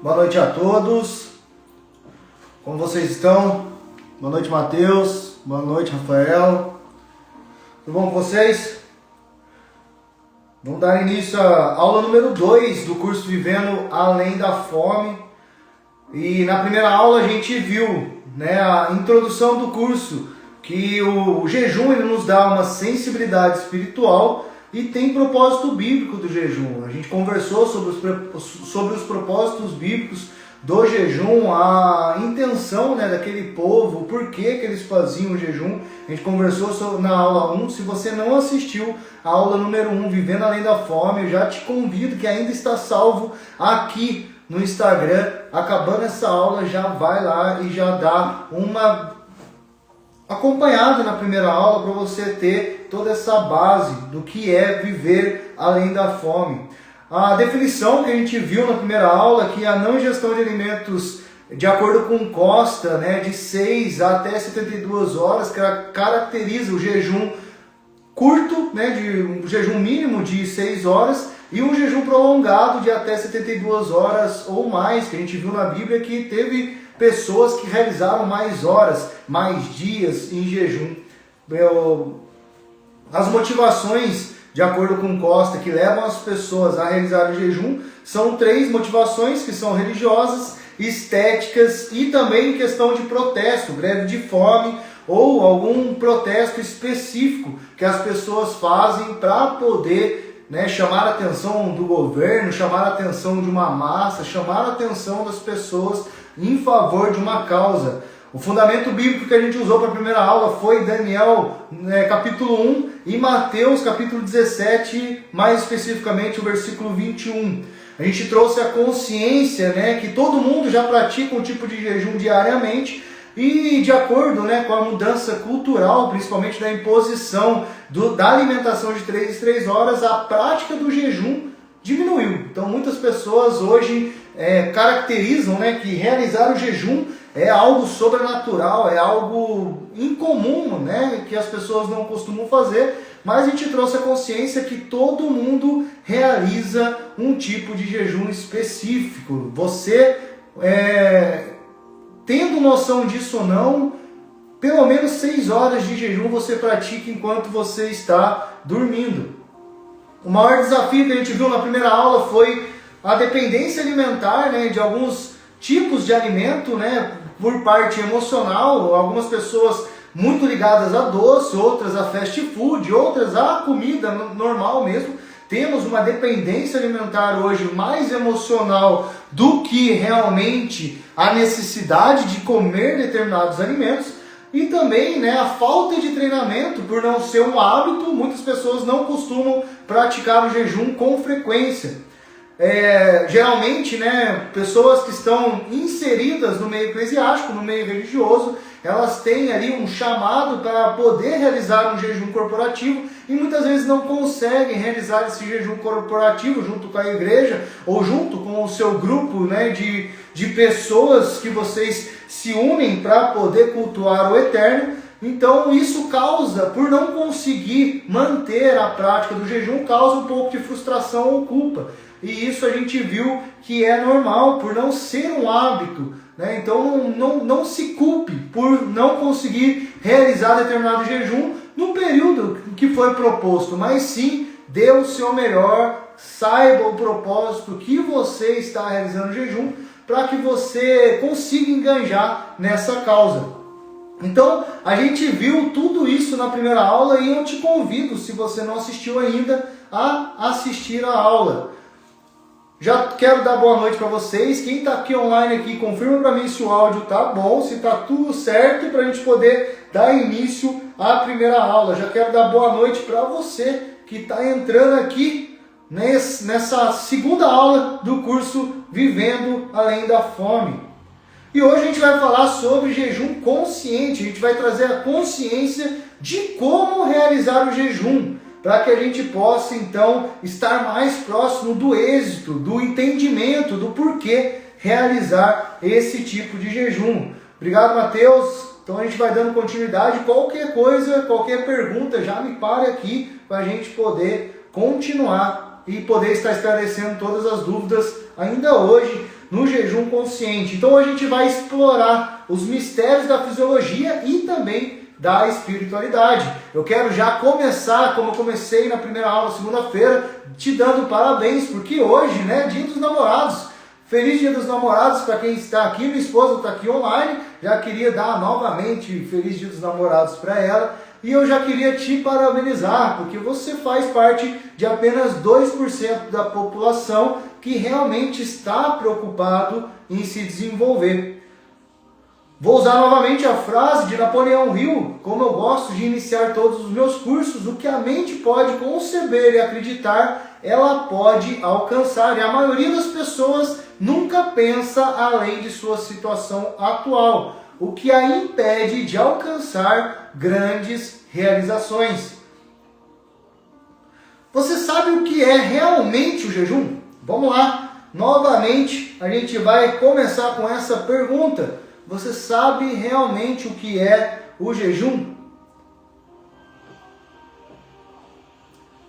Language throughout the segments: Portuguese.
Boa noite a todos. Como vocês estão? Boa noite, Matheus. Boa noite, Rafael. Tudo bom com vocês? Vamos dar início à aula número 2 do curso Vivendo Além da Fome. E na primeira aula a gente viu, a introdução do curso, que o jejum ele nos dá uma sensibilidade espiritual e tem propósito bíblico do jejum. A gente conversou sobre os propósitos bíblicos do jejum, a intenção daquele povo, o porquê que eles faziam o jejum. A gente conversou na aula 1. Se você não assistiu a aula número 1, Vivendo Além da Fome, eu já te convido, que ainda está salvo aqui no Instagram. Acabando essa aula, já vai lá e já dá uma acompanhada na primeira aula para você ter toda essa base do que é viver além da fome. A definição que a gente viu na primeira aula, que a não ingestão de alimentos de acordo com Costa, de 6 até 72 horas, caracteriza o jejum curto, de um jejum mínimo de 6 horas, e um jejum prolongado de até 72 horas ou mais, que a gente viu na Bíblia que teve pessoas que realizaram mais horas, mais dias em jejum. As motivações, de acordo com Costa, que levam as pessoas a realizar o jejum, são 3 motivações, que são religiosas, estéticas e também questão de protesto, greve de fome ou algum protesto específico que as pessoas fazem para poder chamar a atenção do governo, chamar a atenção de uma massa, chamar a atenção das pessoas em favor de uma causa. O fundamento bíblico que a gente usou para a primeira aula foi Daniel capítulo 1 e Mateus capítulo 17, mais especificamente o versículo 21. A gente trouxe a consciência que todo mundo já pratica um tipo de jejum diariamente, e de acordo com a mudança cultural, principalmente da imposição da alimentação de 3 em 3 horas, a prática do jejum diminuiu. Então muitas pessoas hoje caracterizam que realizar o jejum é algo sobrenatural, é algo incomum, que as pessoas não costumam fazer, mas a gente trouxe a consciência que todo mundo realiza um tipo de jejum específico. Você, tendo noção disso ou não, pelo menos 6 horas de jejum você pratica enquanto você está dormindo. O maior desafio que a gente viu na primeira aula foi a dependência alimentar de alguns tipos de alimento, por parte emocional. Algumas pessoas muito ligadas a doce, outras a fast food, outras a comida normal mesmo. Temos uma dependência alimentar hoje mais emocional do que realmente a necessidade de comer determinados alimentos. E também a falta de treinamento, por não ser um hábito, muitas pessoas não costumam praticar o jejum com frequência. Geralmente, pessoas que estão inseridas no meio eclesiástico, no meio religioso, elas têm ali um chamado para poder realizar um jejum corporativo e muitas vezes não conseguem realizar esse jejum corporativo junto com a igreja ou junto com o seu grupo de pessoas que vocês se unem para poder cultuar o eterno. Então isso causa, por não conseguir manter a prática do jejum, causa um pouco de frustração ou culpa. E isso a gente viu que é normal, por não ser um hábito. Então não se culpe por não conseguir realizar determinado jejum no período que foi proposto, mas sim dê o seu melhor, saiba o propósito que você está realizando o jejum para que você consiga enganjar nessa causa. Então a gente viu tudo isso na primeira aula e eu te convido, se você não assistiu ainda, a assistir a aula. Já quero dar boa noite para vocês. Quem está aqui online aqui, confirma para mim se o áudio tá bom, se está tudo certo para a gente poder dar início à primeira aula. Já quero dar boa noite para você que está entrando aqui nessa segunda aula do curso Vivendo Além da Fome. E hoje a gente vai falar sobre jejum consciente. A gente vai trazer a consciência de como realizar o jejum, para que a gente possa, então, estar mais próximo do êxito, do entendimento, do porquê realizar esse tipo de jejum. Obrigado, Matheus. Então a gente vai dando continuidade. Qualquer coisa, qualquer pergunta, já me pare aqui para a gente poder continuar e poder estar esclarecendo todas as dúvidas ainda hoje no jejum consciente. Então hoje a gente vai explorar os mistérios da fisiologia e também da espiritualidade. Eu quero já começar, como eu comecei na primeira aula, segunda-feira, te dando parabéns, porque hoje, né, Dia dos Namorados. Feliz Dia dos Namorados para quem está aqui. Minha esposa está aqui online. Já queria dar novamente Feliz Dia dos Namorados para ela. E eu já queria te parabenizar, porque você faz parte de apenas 2% da população que realmente está preocupado em se desenvolver. Vou usar novamente a frase de Napoleão Hill, como eu gosto de iniciar todos os meus cursos: o que a mente pode conceber e acreditar, ela pode alcançar. E a maioria das pessoas nunca pensa além de sua situação atual, o que a impede de alcançar grandes realizações. Você sabe o que é realmente o jejum? Vamos lá, novamente a gente vai começar com essa pergunta. Você sabe realmente o que é o jejum?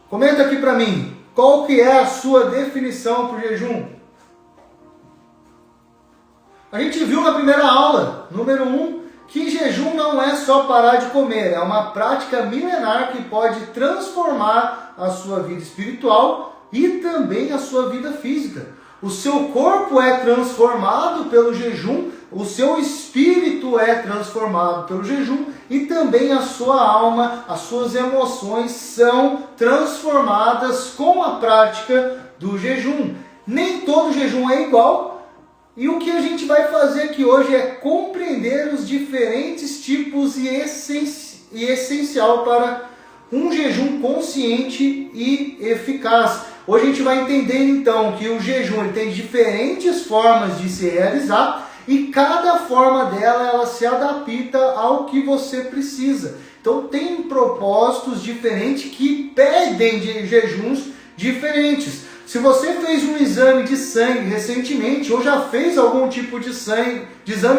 Comenta aqui para mim, qual que é a sua definição para o jejum? A gente viu na primeira aula, número 1, que jejum não é só parar de comer, é uma prática milenar que pode transformar a sua vida espiritual e também a sua vida física. O seu corpo é transformado pelo jejum, o seu espírito é transformado pelo jejum e também a sua alma, as suas emoções são transformadas com a prática do jejum. Nem todo jejum é igual. E o que a gente vai fazer aqui hoje é compreender os diferentes tipos e essencial para um jejum consciente e eficaz. Hoje a gente vai entender então que o jejum ele tem diferentes formas de se realizar e cada forma dela ela se adapta ao que você precisa. Então tem propósitos diferentes que pedem de jejuns diferentes. Se você fez um exame de sangue recentemente ou já fez algum tipo de exame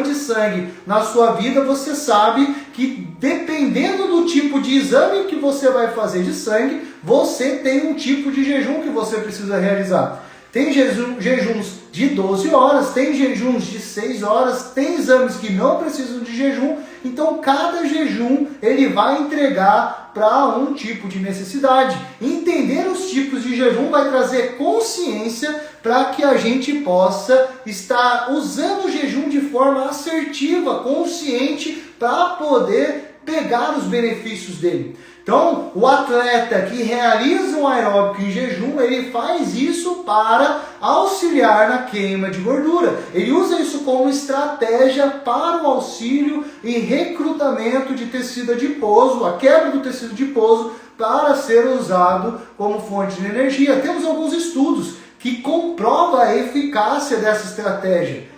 de sangue na sua vida, você sabe que dependendo do tipo de exame que você vai fazer de sangue, você tem um tipo de jejum que você precisa realizar. Tem jejuns de 12 horas, tem jejuns de 6 horas, tem exames que não precisam de jejum. Então cada jejum ele vai entregar para um tipo de necessidade. Entender os tipos de jejum vai trazer consciência para que a gente possa estar usando o jejum de forma assertiva, consciente, para poder pegar os benefícios dele. Então, o atleta que realiza um aeróbico em jejum, ele faz isso para auxiliar na queima de gordura. Ele usa isso como estratégia para o auxílio e recrutamento de tecido adiposo, a quebra do tecido adiposo, para ser usado como fonte de energia. Temos alguns estudos que comprovam a eficácia dessa estratégia.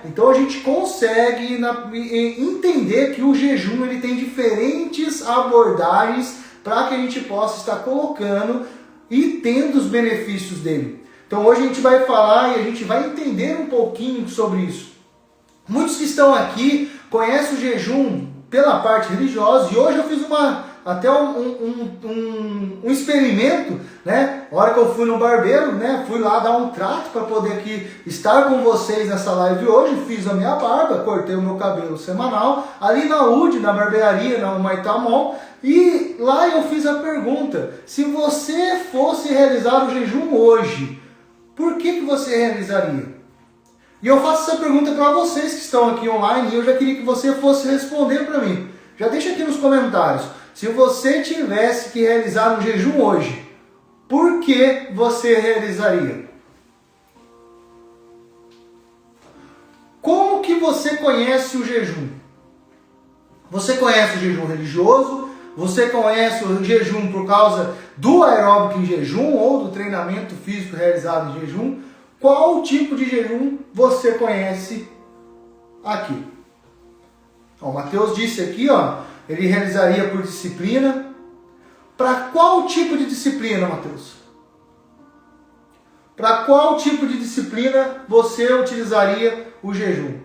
Então a gente consegue entender que o jejum ele tem diferentes abordagens para que a gente possa estar colocando e tendo os benefícios dele. Então hoje a gente vai falar e a gente vai entender um pouquinho sobre isso. Muitos que estão aqui conhecem o jejum pela parte religiosa e hoje eu fiz até um experimento, né? A hora que eu fui no barbeiro, né? Fui lá dar um trato para poder aqui estar com vocês nessa live hoje. Fiz a minha barba, cortei o meu cabelo semanal ali na UD, na barbearia, na Maitamon. E lá eu fiz a pergunta: se você fosse realizar o jejum hoje, por que você realizaria? E eu faço essa pergunta para vocês que estão aqui online e eu já queria que você fosse responder para mim. Já deixa aqui nos comentários. Se você tivesse que realizar um jejum hoje, por que você realizaria? Como que você conhece o jejum? Você conhece o jejum religioso? Você conhece o jejum por causa do aeróbico em jejum ou do treinamento físico realizado em jejum? Qual tipo de jejum você conhece aqui? O Mateus disse aqui, ele realizaria por disciplina. Para qual tipo de disciplina, Mateus? Para qual tipo de disciplina você utilizaria o jejum?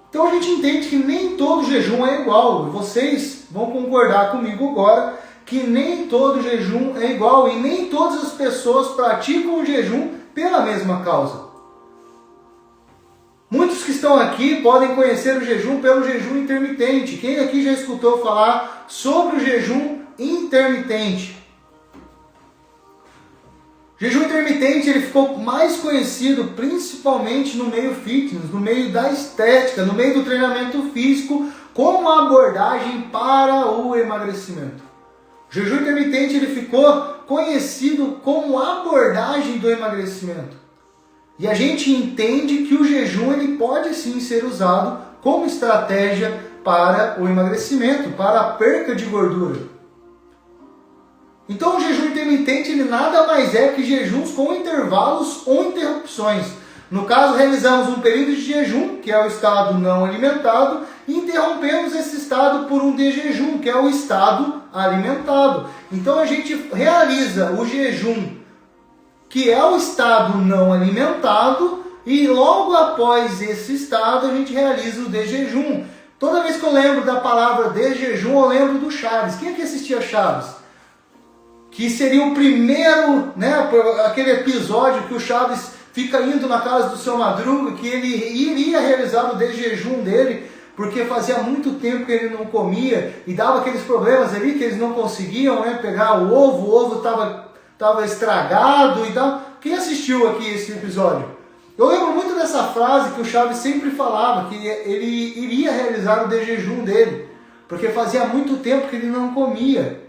Então a gente entende que nem todo jejum é igual. Vocês vão concordar comigo agora que nem todo jejum é igual e nem todas as pessoas praticam o jejum pela mesma causa. Muitos que estão aqui podem conhecer o jejum pelo jejum intermitente. Quem aqui já escutou falar sobre o jejum intermitente? O jejum intermitente ele ficou mais conhecido principalmente no meio fitness, no meio da estética, no meio do treinamento físico, como uma abordagem para o emagrecimento. O jejum intermitente ele ficou conhecido como abordagem do emagrecimento. E a gente entende que o jejum ele pode sim ser usado como estratégia para o emagrecimento, para a perca de gordura. Então o jejum intermitente ele nada mais é que jejuns com intervalos ou interrupções. No caso, realizamos um período de jejum, que é o estado não alimentado, e interrompemos esse estado por um desjejum, que é o estado alimentado. Então a gente realiza o jejum, que é o estado não alimentado, e logo após esse estado a gente realiza o desjejum. Toda vez que eu lembro da palavra desjejum, eu lembro do Chaves. Quem é que assistia Chaves? Que seria o primeiro, né, aquele episódio que o Chaves fica indo na casa do seu Madruga, que ele iria realizar o desjejum dele, porque fazia muito tempo que ele não comia, e dava aqueles problemas ali que eles não conseguiam, né, pegar o ovo estava estragado e tal. Quem assistiu aqui esse episódio? Eu lembro muito dessa frase que o Chaves sempre falava, que ele iria realizar o desjejum dele, porque fazia muito tempo que ele não comia.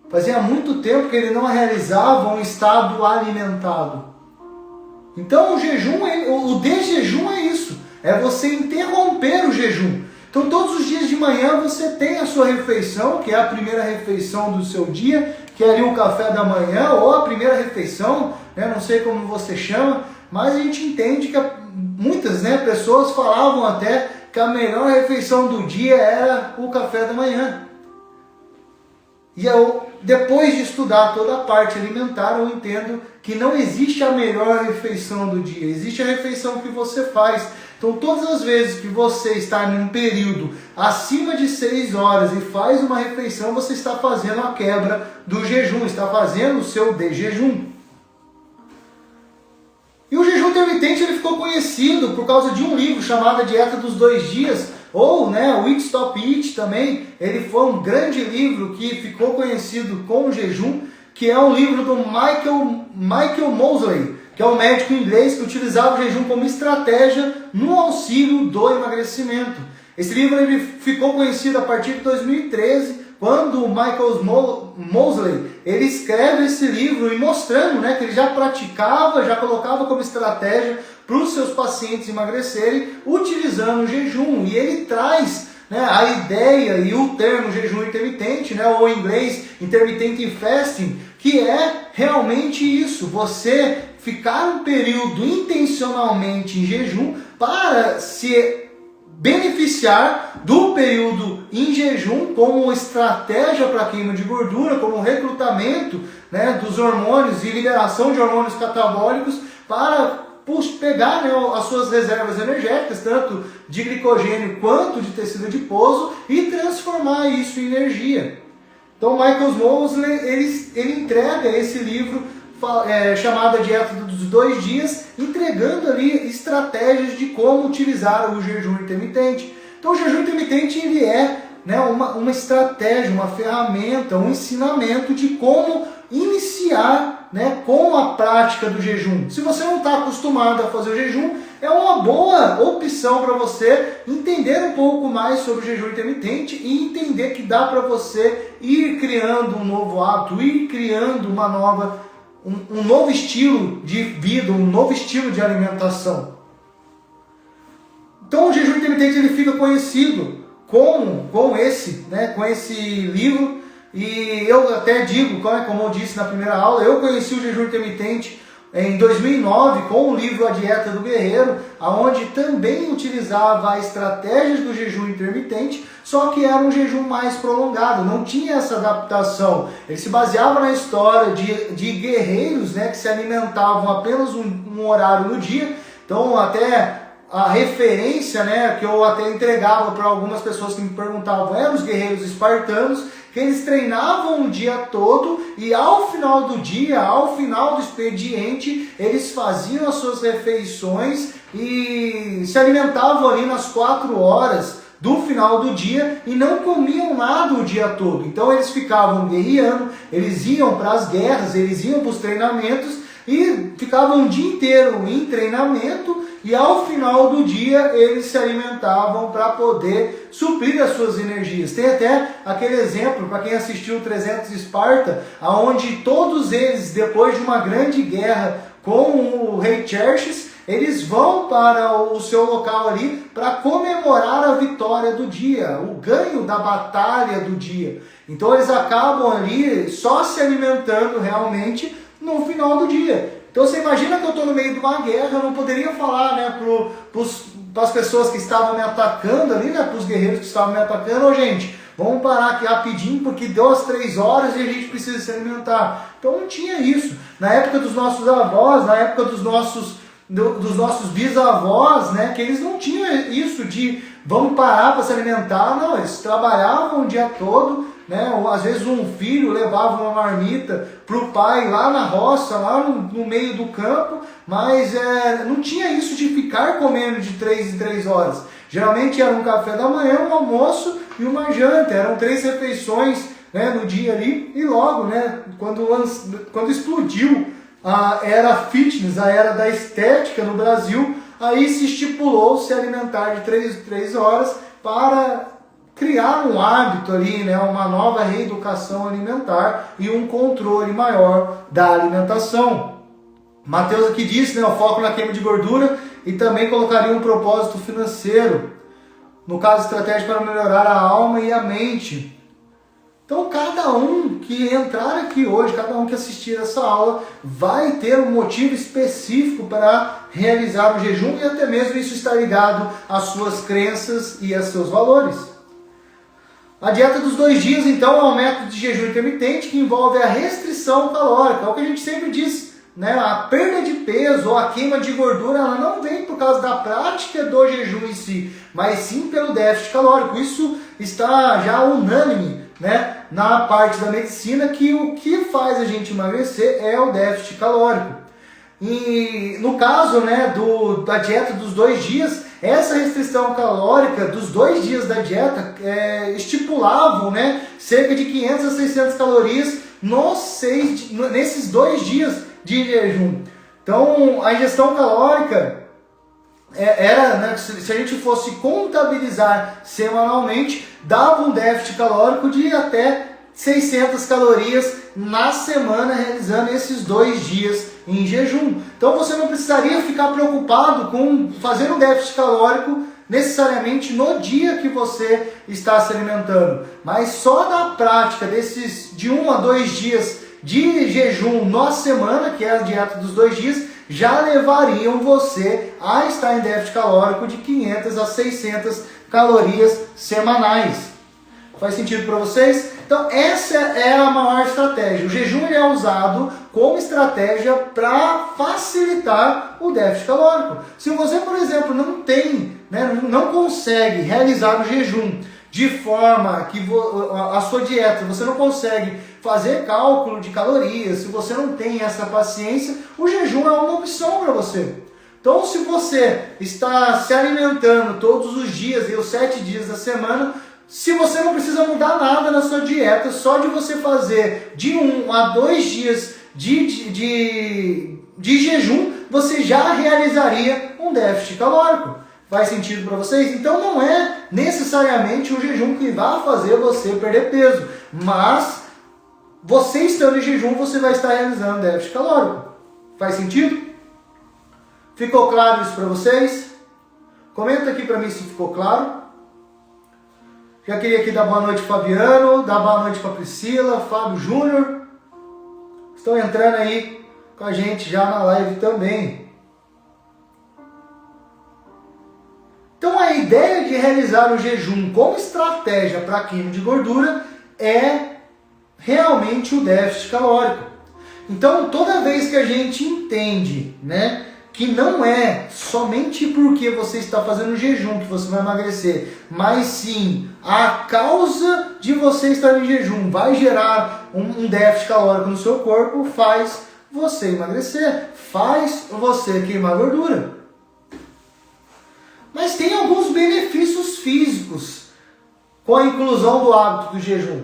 Fazia muito tempo que ele não realizava um estado alimentado. Então o jejum, o desjejum é isso, é você interromper o jejum. Então todos os dias de manhã você tem a sua refeição, que é a primeira refeição do seu dia, que é ali o café da manhã, ou a primeira refeição, né, não sei como você chama, mas a gente entende que muitas, né, pessoas falavam até que a melhor refeição do dia era o café da manhã. E depois de estudar toda a parte alimentar, eu entendo que não existe a melhor refeição do dia, existe a refeição que você faz. Então todas as vezes que você está em um período acima de 6 horas e faz uma refeição, você está fazendo a quebra do jejum, está fazendo o seu desjejum. E o jejum intermitente ele ficou conhecido por causa de um livro chamado A Dieta dos 2 Dias, ou, né, o Eat Stop Eat também. Ele foi um grande livro que ficou conhecido com o jejum, que é um livro do Michael Mosley, que é um médico inglês que utilizava o jejum como estratégia no auxílio do emagrecimento. Esse livro ele ficou conhecido a partir de 2013, quando o Michael Mosley ele escreve esse livro e mostrando, né, que ele já praticava, já colocava como estratégia para os seus pacientes emagrecerem utilizando o jejum. E ele traz, né, a ideia e o termo jejum intermitente, né, ou em inglês intermittent fasting, que é realmente isso, você ficar um período intencionalmente em jejum para se beneficiar do período em jejum como estratégia para queima de gordura, como recrutamento, né, dos hormônios e liberação de hormônios catabólicos para pegar, né, as suas reservas energéticas, tanto de glicogênio quanto de tecido adiposo, e transformar isso em energia. Então Michael Mosley ele entrega esse livro chamado A Dieta dos 2 Dias, entregando ali estratégias de como utilizar o jejum intermitente. Então o jejum intermitente ele é, né, uma estratégia, uma ferramenta, um ensinamento de como iniciar, né, com a prática do jejum. Se você não está acostumado a fazer o jejum, é uma boa opção para você entender um pouco mais sobre o jejum intermitente e entender que dá para você ir criando um novo hábito, ir criando um novo estilo de vida, um novo estilo de alimentação. Então o jejum intermitente ele fica conhecido com esse livro. E eu até digo, como eu disse na primeira aula, eu conheci o jejum intermitente em 2009 com o livro A Dieta do Guerreiro, onde também utilizava a estratégia do jejum intermitente, só que era um jejum mais prolongado, não tinha essa adaptação. Ele se baseava na história de guerreiros, né, que se alimentavam apenas um horário no dia. Então até a referência, né, que eu até entregava para algumas pessoas que me perguntavam eram os guerreiros espartanos, que eles treinavam o dia todo e ao final do dia, ao final do expediente, eles faziam as suas refeições e se alimentavam ali nas 4 horas do final do dia e não comiam nada o dia todo. Então eles ficavam guerreando, eles iam para as guerras, eles iam para os treinamentos e ficavam o dia inteiro em treinamento e ao final do dia eles se alimentavam para poder suprir as suas energias. Tem até aquele exemplo, para quem assistiu 300 Esparta, onde todos eles, depois de uma grande guerra com o rei Xerxes, eles vão para o seu local ali para comemorar a vitória do dia, o ganho da batalha do dia. Então eles acabam ali só se alimentando realmente no final do dia. Então você imagina que eu estou no meio de uma guerra, eu não poderia falar, né, para as pessoas que estavam me atacando ali, né, para os guerreiros que estavam me atacando, ô gente, vamos parar aqui rapidinho porque deu as 3 horas e a gente precisa se alimentar. Então não tinha isso. Na época dos nossos avós, na época dos nossos bisavós, né, que eles não tinham isso de vamos parar para se alimentar, não, eles trabalhavam o dia todo, né, ou, às vezes um filho levava uma marmita para o pai lá na roça, lá no meio do campo, mas não tinha isso de ficar comendo de 3 em 3 horas. Geralmente era um café da manhã, um almoço e uma janta, eram 3 refeições, né, no dia ali, e logo, né, quando explodiu a era fitness, a era da estética no Brasil, aí se estipulou se alimentar de 3 horas para criar um hábito ali, né, uma nova reeducação alimentar e um controle maior da alimentação. Mateus aqui disse, né, o foco na queima de gordura e também colocaria um propósito financeiro, no caso estratégia para melhorar a alma e a mente. Então cada um que entrar aqui hoje, cada um que assistir essa aula, vai ter um motivo específico para realizar o jejum e até mesmo isso está ligado às suas crenças e aos seus valores. A dieta dos 2 dias, então, é um método de jejum intermitente que envolve a restrição calórica. É o que a gente sempre diz, né? A perda de peso ou a queima de gordura, ela não vem por causa da prática do jejum em si, mas sim pelo déficit calórico. Isso está já unânime, né, na parte da medicina, que o que faz a gente emagrecer é o déficit calórico. E no caso, né, da dieta dos 2 dias, essa restrição calórica dos 2 dias da dieta estipulavam, né, cerca de 500 a 600 calorias nesses 2 dias de jejum. Então a ingestão calórica era, né, se a gente fosse contabilizar semanalmente, dava um déficit calórico de até 600 calorias na semana, realizando esses 2 dias em jejum. Então você não precisaria ficar preocupado com fazer um déficit calórico necessariamente no dia que você está se alimentando, mas só na prática desses de 1 a 2 dias de jejum na semana, que é a dieta dos 2 dias, já levariam você a estar em déficit calórico de 500 a 600 calorias semanais. Faz sentido para vocês? Então essa é a maior estratégia. O jejum ele é usado como estratégia para facilitar o déficit calórico. Se você, por exemplo, não tem, né, não consegue realizar o jejum de forma que a sua dieta, você não consegue fazer cálculo de calorias, se você não tem essa paciência, o jejum é uma opção para você. Então, se você está se alimentando todos os dias e os 7 dias da semana, se você não precisa mudar nada na sua dieta, só de você fazer de 1 a 2 dias de jejum, você já realizaria um déficit calórico. Faz sentido para vocês? Então não é necessariamente o jejum que vai fazer você perder peso, mas você estando em jejum, você vai estar realizando déficit calórico. Faz sentido? Ficou claro isso para vocês? Comenta aqui para mim se ficou claro. Já queria aqui dar boa noite para Fabiano, dar boa noite para Priscila, Fábio Júnior. Estão entrando aí com a gente já na live também. Então a ideia de realizar o jejum como estratégia para queima de gordura é realmente o déficit calórico. Então toda vez que a gente entende, né, que não é somente porque você está fazendo jejum que você vai emagrecer, mas sim a causa de você estar em jejum vai gerar um déficit calórico no seu corpo, faz você emagrecer, faz você queimar gordura. Mas tem alguns benefícios físicos com a inclusão do hábito do jejum.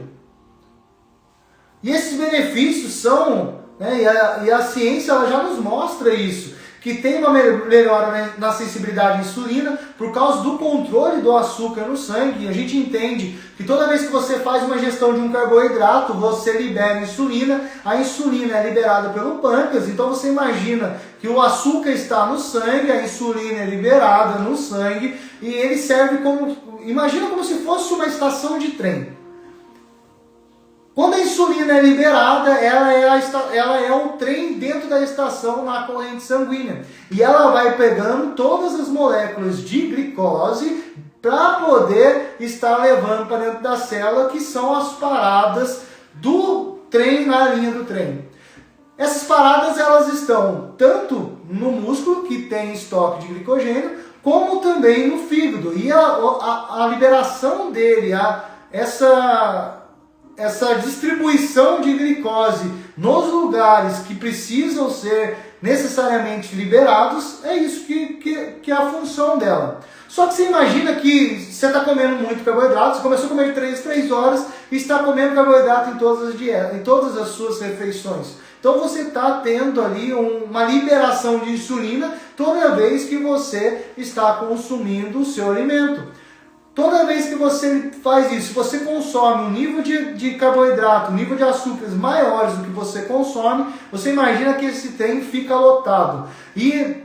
E esses benefícios são, né, e a ciência ela já nos mostra isso, que tem uma melhora na sensibilidade à insulina por causa do controle do açúcar no sangue. A gente entende que toda vez que você faz uma ingestão de um carboidrato, você libera insulina, a insulina é liberada pelo pâncreas, então você imagina que o açúcar está no sangue, a insulina é liberada no sangue, e ele serve como, imagina como se fosse uma estação de trem. Quando a insulina é liberada, ela é o trem dentro da estação na corrente sanguínea. E ela vai pegando todas as moléculas de glicose para poder estar levando para dentro da célula, que são as paradas do trem na linha do trem. Essas paradas elas estão tanto no músculo, que tem estoque de glicogênio, como também no fígado. E a liberação dele, essa distribuição de glicose nos lugares que precisam ser necessariamente liberados, é isso que é a função dela. Só que você imagina que você está comendo muito carboidrato, você começou a comer de 3 horas e está comendo carboidrato em todas as dietas, em todas as suas refeições. Então você está tendo ali uma liberação de insulina toda vez que você está consumindo o seu alimento. Toda vez que você faz isso, você consome um nível de carboidrato, um nível de açúcares maiores do que você consome, você imagina que esse trem fica lotado. E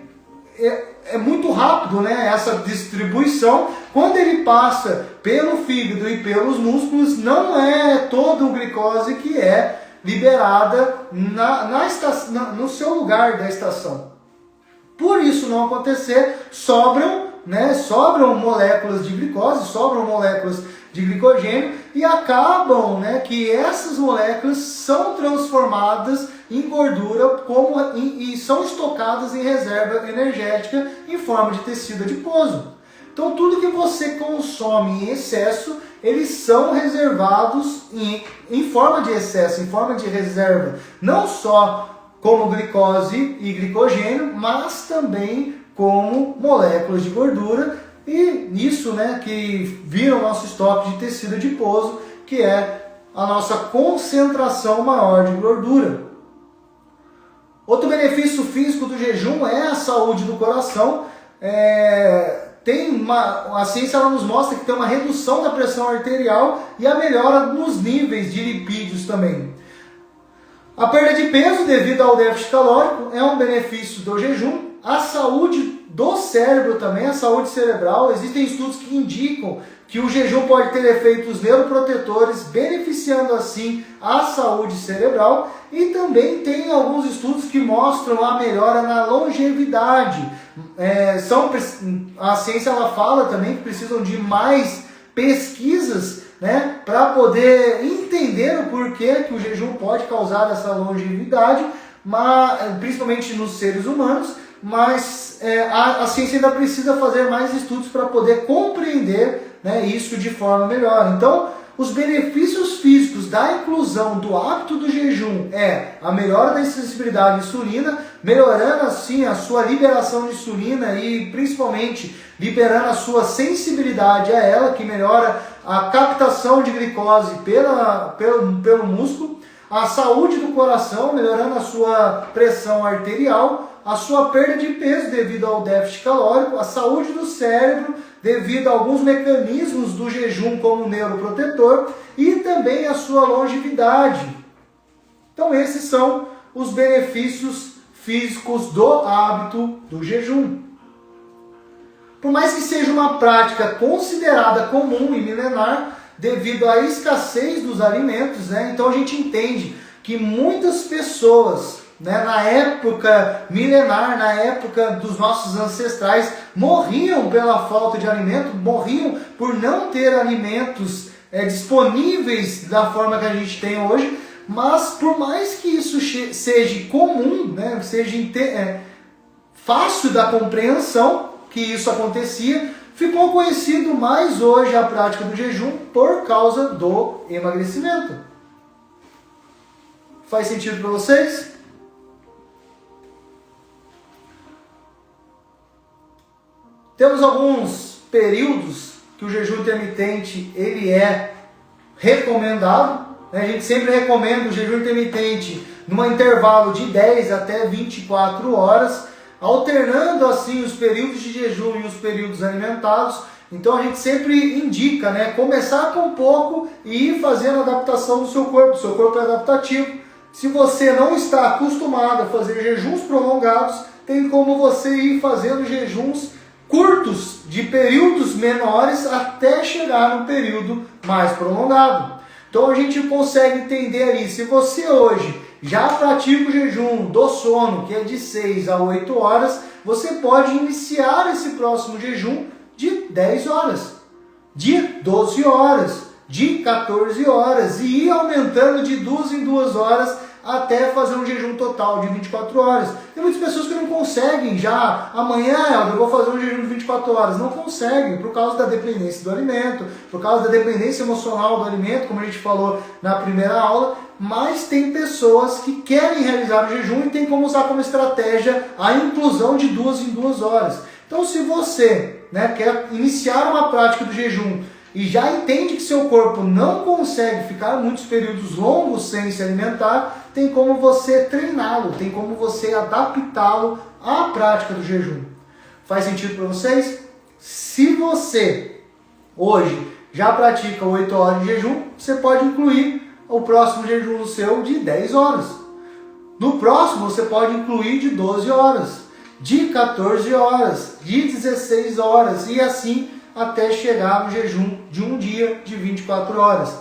é muito rápido, né, essa distribuição. Quando ele passa pelo fígado e pelos músculos, não é toda a glicose que é liberada no seu lugar da estação. Por isso não acontecer, sobram moléculas de glicose, sobram moléculas de glicogênio e acabam, né, que essas moléculas são transformadas em gordura e são estocadas em reserva energética em forma de tecido adiposo. Então tudo que você consome em excesso, eles são reservados em forma de excesso, em forma de reserva, não só como glicose e glicogênio, mas também como moléculas de gordura, e isso, né, que vira o nosso estoque de tecido adiposo, que é a nossa concentração maior de gordura. Outro benefício físico do jejum é a saúde do coração. A ciência ela nos mostra que tem uma redução da pressão arterial e a melhora nos níveis de lipídios também. A perda de peso devido ao déficit calórico é um benefício do jejum. A saúde do cérebro também, a saúde cerebral, existem estudos que indicam que o jejum pode ter efeitos neuroprotetores, beneficiando assim a saúde cerebral, e também tem alguns estudos que mostram a melhora na longevidade. A ciência ela fala também que precisam de mais pesquisas, né, para poder entender o porquê que o jejum pode causar essa longevidade, principalmente nos seres humanos, mas a ciência ainda precisa fazer mais estudos para poder compreender, né, isso de forma melhor. Então, os benefícios físicos da inclusão do hábito do jejum é a melhora da sensibilidade à insulina, melhorando assim a sua liberação de insulina e principalmente liberando a sua sensibilidade a ela, que melhora a captação de glicose pelo músculo, a saúde do coração, melhorando a sua pressão arterial, a sua perda de peso devido ao déficit calórico, a saúde do cérebro devido a alguns mecanismos do jejum como neuroprotetor e também a sua longevidade. Então esses são os benefícios físicos do hábito do jejum. Por mais que seja uma prática considerada comum e milenar, devido à escassez dos alimentos, né? Então a gente entende que muitas pessoas, né, na época milenar, na época dos nossos ancestrais, morriam pela falta de alimento, morriam por não ter alimentos disponíveis da forma que a gente tem hoje, mas por mais que isso seja comum, né, fácil da compreensão que isso acontecia, ficou conhecido mais hoje a prática do jejum por causa do emagrecimento. Faz sentido para vocês? Temos alguns períodos que o jejum intermitente ele é recomendado. A gente sempre recomenda o jejum intermitente num intervalo de 10 até 24 horas, alternando assim os períodos de jejum e os períodos alimentados. Então a gente sempre indica, começar com pouco e ir fazendo a adaptação do seu corpo. O seu corpo é adaptativo. Se você não está acostumado a fazer jejuns prolongados, tem como você ir fazendo jejuns curtos, de períodos menores, até chegar no período mais prolongado. Então a gente consegue entender ali, se você hoje já pratica o jejum do sono, que é de 6 a 8 horas, você pode iniciar esse próximo jejum de 10 horas, de 12 horas, de 14 horas, e ir aumentando de 2 em 2 horas, até fazer um jejum total de 24 horas. Tem muitas pessoas que não conseguem já, amanhã eu vou fazer um jejum de 24 horas. Não conseguem, por causa da dependência do alimento, por causa da dependência emocional do alimento, como a gente falou na primeira aula. Mas tem pessoas que querem realizar o jejum e tem como usar como estratégia a inclusão de 2 em 2 horas. Então se você quer iniciar uma prática do jejum e já entende que seu corpo não consegue ficar muitos períodos longos sem se alimentar, tem como você treiná-lo, tem como você adaptá-lo à prática do jejum. Faz sentido para vocês? Se você hoje já pratica 8 horas de jejum, você pode incluir o próximo jejum seu de 10 horas. No próximo você pode incluir de 12 horas, de 14 horas, de 16 horas e assim até chegar no jejum de um dia de 24 horas.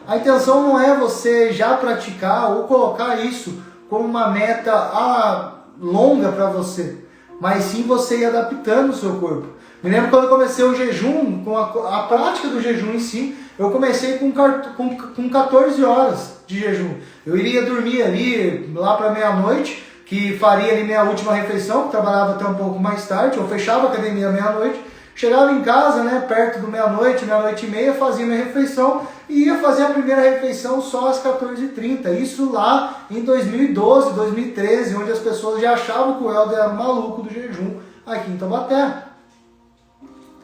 A intenção não é você já praticar ou colocar isso como uma meta longa para você, mas sim você ir adaptando o seu corpo. Me lembro quando eu comecei o jejum, com a prática do jejum em si, eu comecei com 14 horas de jejum. Eu iria dormir ali lá para meia-noite, que faria ali minha última refeição, que trabalhava até um pouco mais tarde, eu fechava a academia meia-noite, chegava em casa, perto do meia-noite, meia-noite e meia, fazia minha refeição e ia fazer a primeira refeição só às 14h30. Isso lá em 2012, 2013, onde as pessoas já achavam que o Helder era um maluco do jejum aqui em Taubaté.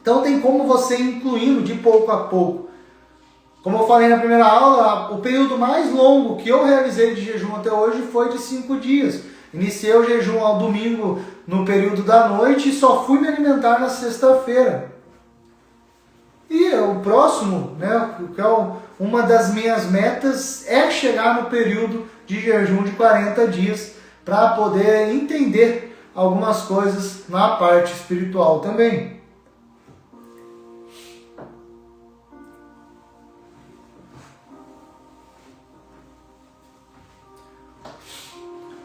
Então tem como você ir incluindo de pouco a pouco. Como eu falei na primeira aula, o período mais longo que eu realizei de jejum até hoje foi de 5 dias. Iniciei o jejum ao domingo no período da noite e só fui me alimentar na sexta-feira. E o próximo, que é uma das minhas metas, é chegar no período de jejum de 40 dias para poder entender algumas coisas na parte espiritual também.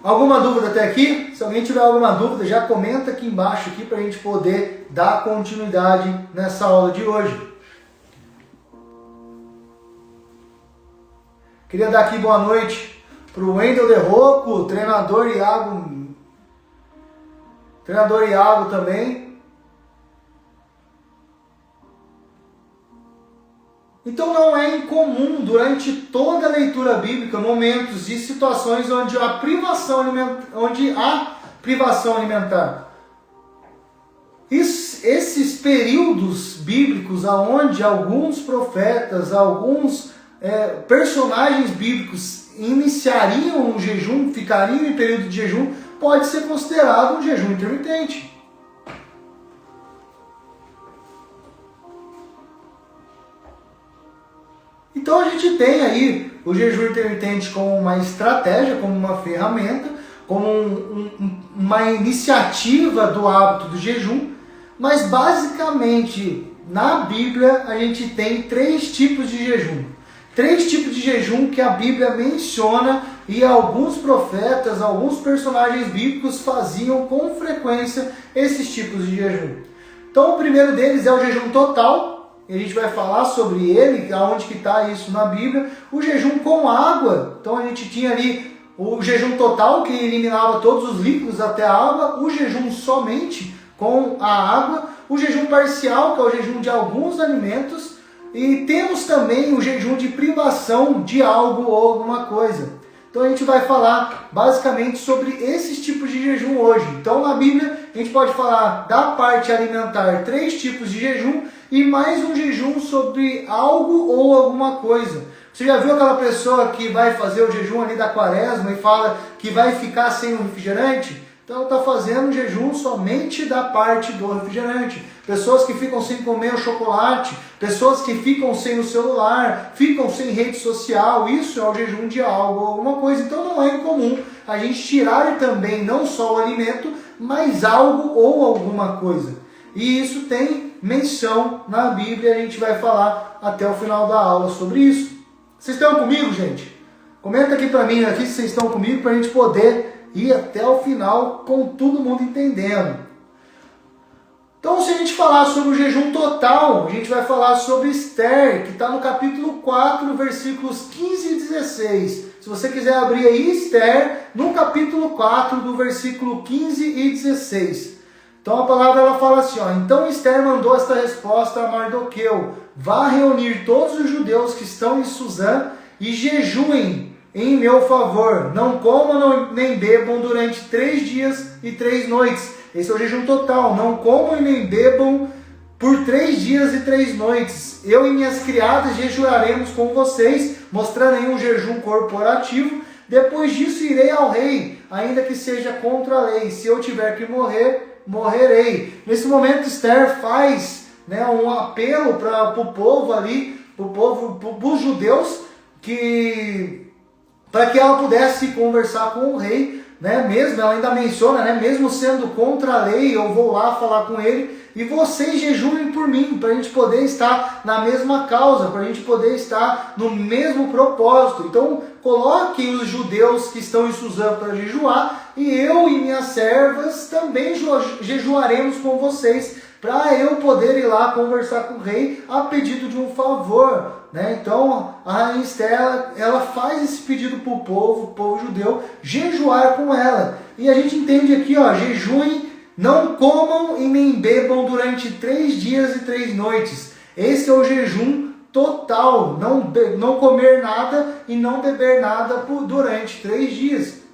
Alguma dúvida até aqui? Se alguém tiver alguma dúvida, já comenta aqui embaixo para a gente poder dar continuidade nessa aula de hoje. Queria dar aqui boa noite para o Wendel de Rocco, treinador Iago também. Então não é incomum durante toda a leitura bíblica momentos e situações onde há privação alimentar. Esses períodos bíblicos onde alguns profetas, alguns personagens bíblicos iniciariam um jejum, ficariam em período de jejum, pode ser considerado um jejum intermitente. Então a gente tem aí o jejum intermitente como uma estratégia, como uma ferramenta, como uma iniciativa do hábito do jejum, mas basicamente na Bíblia a gente tem 3 tipos de jejum. 3 tipos de jejum que a Bíblia menciona e alguns profetas, alguns personagens bíblicos faziam com frequência esses tipos de jejum. Então o primeiro deles é o jejum total. E a gente vai falar sobre ele, aonde que está isso na Bíblia. O jejum com água. Então a gente tinha ali o jejum total, que eliminava todos os líquidos até a água, o jejum somente com a água, o jejum parcial, que é o jejum de alguns alimentos, e temos também o jejum de privação de algo ou alguma coisa. Então a gente vai falar basicamente sobre esses tipos de jejum hoje. Então na Bíblia a gente pode falar da parte alimentar 3 tipos de jejum e mais um jejum sobre algo ou alguma coisa. Você já viu aquela pessoa que vai fazer o jejum ali da quaresma e fala que vai ficar sem o refrigerante? Então ela está fazendo jejum somente da parte do refrigerante. Pessoas que ficam sem comer o chocolate, pessoas que ficam sem o celular, ficam sem rede social, isso é o jejum de algo ou alguma coisa. Então não é incomum a gente tirar também não só o alimento, mas algo ou alguma coisa. E isso tem menção na Bíblia, a gente vai falar até o final da aula sobre isso. Vocês estão comigo, gente? Comenta aqui para mim aqui se vocês estão comigo para a gente poder ir até o final com todo mundo entendendo. Então, se a gente falar sobre o jejum total, a gente vai falar sobre Esther, que está no capítulo 4, versículos 15 e 16. Se você quiser abrir aí Esther, no capítulo 4, do versículo 15 e 16. Então a palavra ela fala assim, ó, então Esther mandou esta resposta a Mardoqueu: vá reunir todos os judeus que estão em Suzã e jejuem em meu favor. Não comam nem bebam durante 3 dias e 3 noites. Esse é o jejum total. Não comam e nem bebam por 3 dias e 3 noites. Eu e minhas criadas jejuaremos com vocês, mostrando aí um jejum corporativo. Depois disso irei ao rei, ainda que seja contra a lei. Se eu tiver que morrer, morrerei. Nesse momento Esther faz, né, um apelo para o povo ali, para os judeus, para que ela pudesse conversar com o rei, né, mesmo, ela ainda menciona, né, mesmo sendo contra a lei, eu vou lá falar com ele, e vocês jejuem por mim, para a gente poder estar na mesma causa, para a gente poder estar no mesmo propósito. Então, coloquem os judeus que estão em Suzã para jejuar, e eu e minhas servas também jejuaremos com vocês, para eu poder ir lá conversar com o rei a pedido de um favor, né? Então a rainha Esther, ela faz esse pedido para o povo judeu, jejuar com ela. E a gente entende aqui, ó, jejuem, não comam e nem bebam durante 3 dias e 3 noites. Esse é o jejum total, não comer nada e não beber nada durante 3 dias.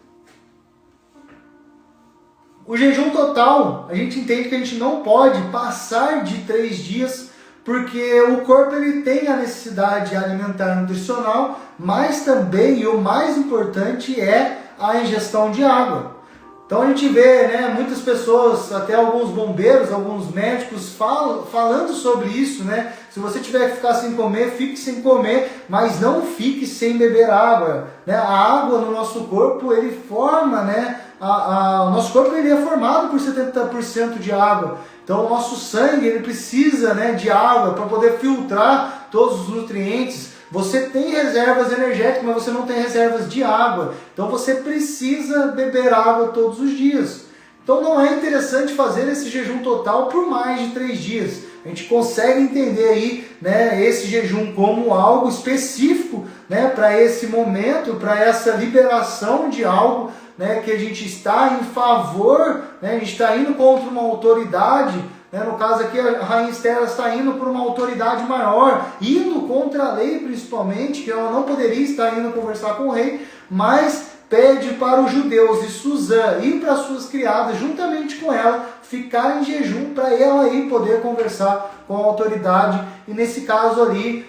O jejum total, a gente entende que a gente não pode passar de 3 dias, porque o corpo ele tem a necessidade alimentar nutricional, mas também, e o mais importante, é a ingestão de água. Então a gente vê, né, muitas pessoas, até alguns bombeiros, alguns médicos falando sobre isso, né? Se você tiver que ficar sem comer, fique sem comer, mas não fique sem beber água, né? A água no nosso corpo, ele forma, né? O nosso corpo ele é formado por 70% de água. Então o nosso sangue ele precisa, né, de água para poder filtrar todos os nutrientes. Você tem reservas energéticas, mas você não tem reservas de água. Então você precisa beber água todos os dias. Então não é interessante fazer esse jejum total por mais de 3 dias. A gente consegue entender aí, né, esse jejum como algo específico, né, para esse momento, para essa liberação de algo, né, que a gente está em favor, né, a gente está indo contra uma autoridade. No caso aqui, a rainha Esther está indo por uma autoridade maior, indo contra a lei principalmente, que ela não poderia estar indo conversar com o rei, mas pede para os judeus de Suzã e para suas criadas, juntamente com ela, ficar em jejum para ela aí poder conversar com a autoridade. E nesse caso ali,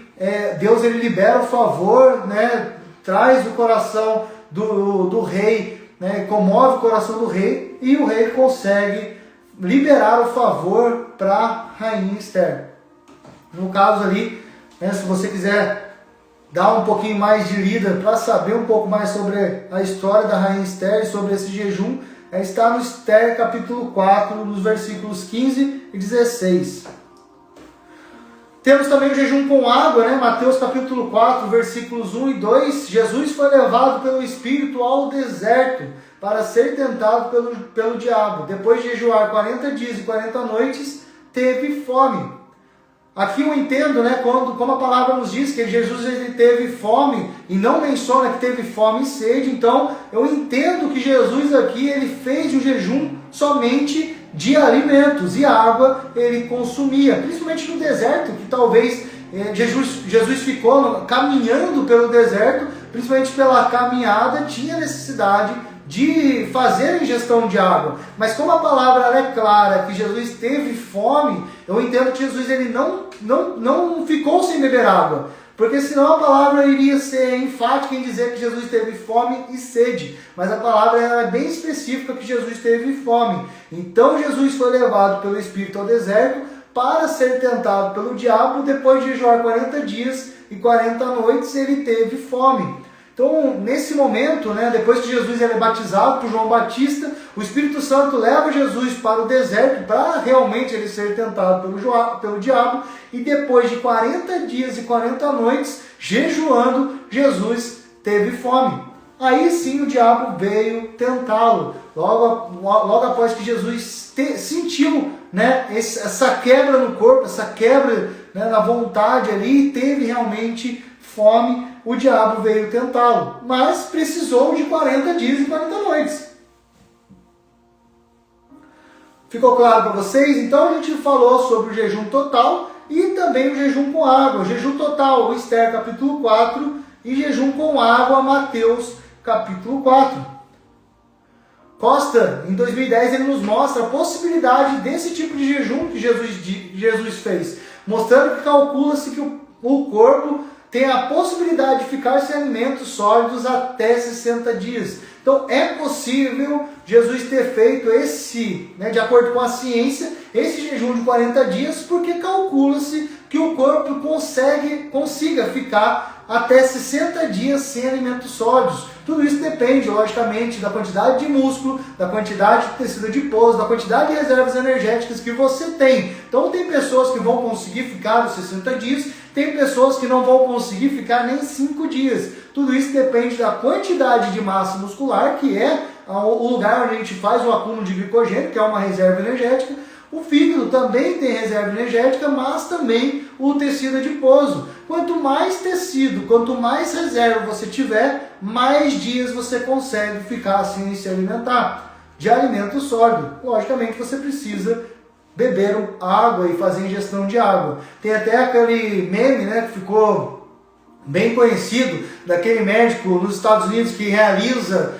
Deus ele libera o favor, né, traz o coração do rei, né, comove o coração do rei, e o rei consegue liberar o favor para a rainha Esther. No caso ali, né, se você quiser dar um pouquinho mais de lida para saber um pouco mais sobre a história da rainha Esther e sobre esse jejum, está no Esther capítulo 4, nos versículos 15 e 16. Temos também o jejum com água, né? Mateus capítulo 4, versículos 1 e 2. Jesus foi levado pelo Espírito ao deserto para ser tentado pelo diabo. Depois de jejuar 40 dias e 40 noites, teve fome. Aqui eu entendo, né, como a palavra nos diz que Jesus ele teve fome e não menciona que teve fome e sede, então eu entendo que Jesus aqui ele fez o jejum somente de alimentos e água ele consumia, principalmente no deserto, que talvez Jesus ficou caminhando pelo deserto, principalmente pela caminhada, tinha necessidade de fazer ingestão de água. Mas como a palavra é clara que Jesus teve fome, eu entendo que Jesus ele não ficou sem beber água. Porque senão a palavra iria ser enfática em dizer que Jesus teve fome e sede. Mas a palavra é bem específica que Jesus teve fome. Então Jesus foi levado pelo Espírito ao deserto para ser tentado pelo diabo. Depois de jejuar 40 dias e 40 noites, ele teve fome. Então, nesse momento, né, depois que Jesus é batizado por João Batista, o Espírito Santo leva Jesus para o deserto para realmente ele ser tentado pelo diabo. E depois de 40 dias e 40 noites, jejuando, Jesus teve fome. Aí sim o diabo veio tentá-lo. Logo após que Jesus sentiu, né, essa quebra no corpo, essa quebra, né, na vontade ali, teve realmente fome, o diabo veio tentá-lo, mas precisou de 40 dias e 40 noites. Ficou claro para vocês? Então a gente falou sobre o jejum total e também o jejum com água. O jejum total, Esther capítulo 4, e jejum com água, Mateus capítulo 4. Costa, em 2010, ele nos mostra a possibilidade desse tipo de jejum que Jesus fez, mostrando que calcula-se que o corpo tem a possibilidade de ficar sem alimentos sólidos até 60 dias. Então é possível Jesus ter feito esse, né, de acordo com a ciência, esse jejum de 40 dias, porque calcula-se que o corpo consiga ficar até 60 dias sem alimentos sólidos. Tudo isso depende, logicamente, da quantidade de músculo, da quantidade de tecido adiposo, da quantidade de reservas energéticas que você tem. Então tem pessoas que vão conseguir ficar os 60 dias, tem pessoas que não vão conseguir ficar nem 5 dias. Tudo isso depende da quantidade de massa muscular, que é o lugar onde a gente faz o acúmulo de glicogênio, que é uma reserva energética. O fígado também tem reserva energética, mas também o tecido adiposo. Quanto mais tecido, quanto mais reserva você tiver, mais dias você consegue ficar sem se alimentar de alimento sólido. Logicamente você precisa beber água e fazer ingestão de água. Tem até aquele meme, né, que ficou bem conhecido, daquele médico nos Estados Unidos que realiza